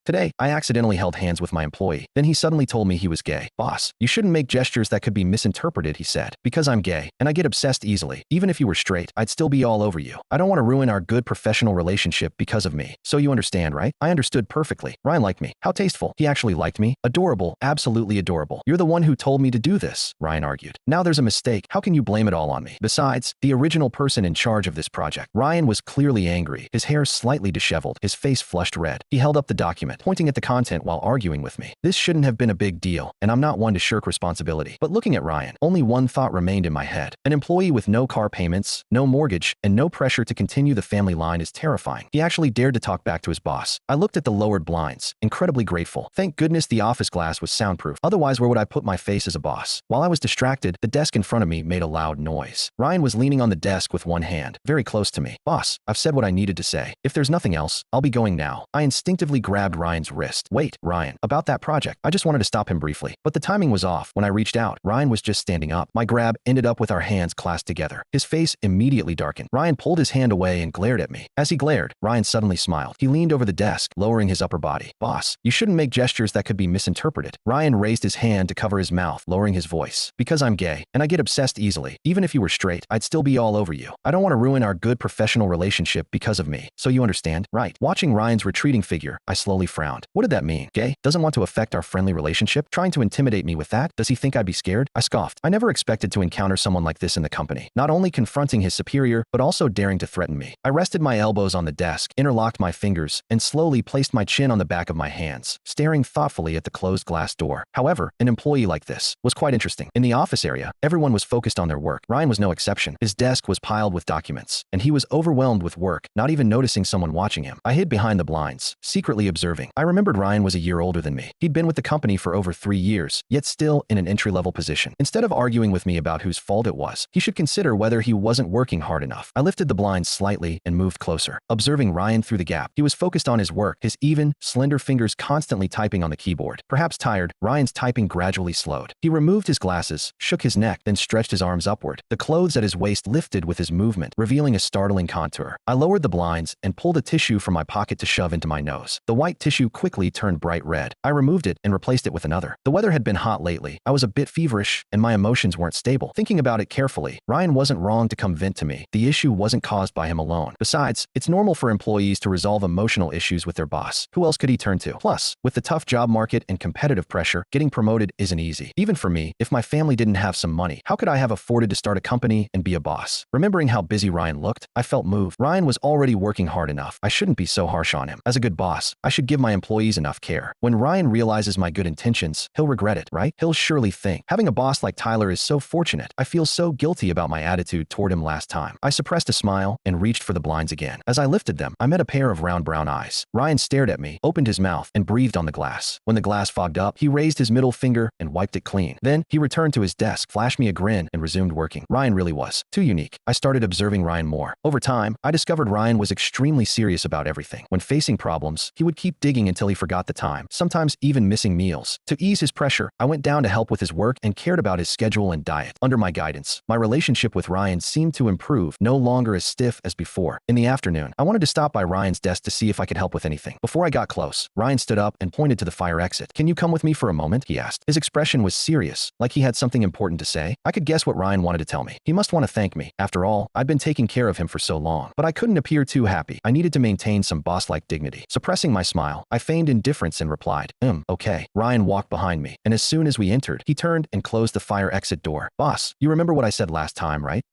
Today, I accidentally held hands with my employee. Then he suddenly told me he was gay. Boss, you shouldn't make gestures that could be misinterpreted, he said. Because I'm gay, and I get obsessed easily. Even if you were straight, I'd still be all over you. I don't want to ruin our good professional relationship because of me. So you understand, right? I understood perfectly. Ryan liked me. How tasteful. He actually liked me. Adorable. Absolutely adorable. You're the one who told me to do this, Ryan argued. Now there's a mistake. How can you blame it all on me? Besides, the original person in charge of this project. Ryan was clearly angry, his hair slightly disheveled, his face flushed red. He held up the document, pointing at the content while arguing with me. This shouldn't have been a big deal, and I'm not one to shirk responsibility. But looking at Ryan, only one thought remained in my head. An employee with no car payments, no mortgage, and no pressure to continue the family line is terrifying. He actually dared to talk back to his boss. I looked at the lowered blinds, incredibly grateful. Thank goodness the office glass was soundproof. Otherwise, where would I put my face as a boss? While I was distracted, the desk in front of me made a loud noise. Ryan was leaning on the desk with one hand, very close to me. Boss, I've said what I needed to say. If there's nothing else, I'll be going now. I instinctively grabbed Ryan's wrist. Wait, Ryan, about that project. I just wanted to stop him briefly. But the timing was off. When I reached out, Ryan was just standing up. My grab ended up with our hands clasped together. His face immediately darkened. Ryan pulled his hand away and glared at me. As he glared, Ryan suddenly smiled. He leaned over the desk, lowering his upper body. Boss, you shouldn't make gestures that could be misinterpreted. Ryan raised his hand to cover his mouth, lowering his voice. Because I'm gay, and I get obsessed easily. Even if you were straight, I'd still be all over you. I don't want to ruin our good professional relationship because of me. So you understand, right? Watching Ryan's retreating figure, I slowly frowned. What did that mean? Gay? Doesn't want to affect our friendly relationship? Trying to intimidate me with that? Does he think I'd be scared? I scoffed. I never expected to encounter someone like this in the company. Not only confronting his superior, but also daring to threaten me. I rested my elbows on the desk, interlocked my fingers, and slowly placed my chin on the back of my hands, staring thoughtfully at the closed glass door. However, an employee like this was quite interesting. In the office area, everyone was focused on their work. Ryan was no exception. His desk was piled with documents, and he was overwhelmed with work, not even noticing someone watching him. I hid behind the blinds, secretly observing. I remembered Ryan was a year older than me. He'd been with the company for over 3 years, yet still in an entry-level position. Instead of arguing with me about whose fault it was, he should consider whether he wasn't working hard enough. I lifted the blinds slightly and moved closer, observing Ryan through the gap. He was focused on his work, his even, slender fingers constantly typing on the keyboard. Perhaps tired, Ryan's typing gradually slowed. He removed his glasses, shook his neck, then stretched his arms upward. The clothes at his waist lifted with his movement, revealing a startling contour. I lowered the blinds and pulled a tissue from my pocket to shove into my nose. The white tissue quickly turned bright red. I removed it and replaced it with another. The weather had been hot lately. I was a bit feverish, and my emotions weren't stable. Thinking about it carefully, Ryan wasn't wrong to come vent to me. The issue wasn't caused by him alone. Besides, it's normal for employees to resolve emotional issues with their boss. Who else could he turn to? Plus, with the tough job market and competitive pressure, getting promoted isn't easy. Even for me, if my family didn't have some money, how could I have afforded to start a company and be a boss? Remembering how busy Ryan looked, I felt moved. Ryan was already working hard enough. I shouldn't be so harsh on him. As a good boss, I should give my employees enough care. When Ryan realizes my good intentions, he'll regret it, right? He'll surely think, having a boss like Tyler is so fortunate. I feel so guilty about my attitude toward him last time. I suppressed a smile and reached for the blinds again. As I lifted them, I met a pair of round brown eyes. Ryan stared at me, opened his mouth, and breathed on the glass. When the glass fogged up, he raised his middle finger and wiped it clean. Then, he returned to his desk, flashed me a grin, and resumed working. Ryan really was too unique. I started observing Ryan more. Over time, I discovered Ryan was extremely serious about everything. When facing problems, he would keep digging until he forgot the time, sometimes even missing meals. To ease his pressure, I went down to help with his work and cared about his schedule and diet. Under my guidance, my relationship with Ryan seemed to improve, no longer as stiff as before. In the afternoon, I wanted to stop by Ryan's desk to see if I could help with anything. Before I got close, Ryan stood up and pointed to the fire exit. "Can you come with me for a moment?" he asked. His expression was serious, like he had something important to say. I could guess what Ryan wanted to tell me. He must want to thank me. After all, I'd been taking care of him for so long. But I couldn't appear too happy. I needed to maintain some boss-like dignity. Suppressing my smile, I feigned indifference and replied, okay." Ryan walked behind me, and as soon as we entered, he turned and closed the fire exit door. "Boss, you remember what I said last time, right?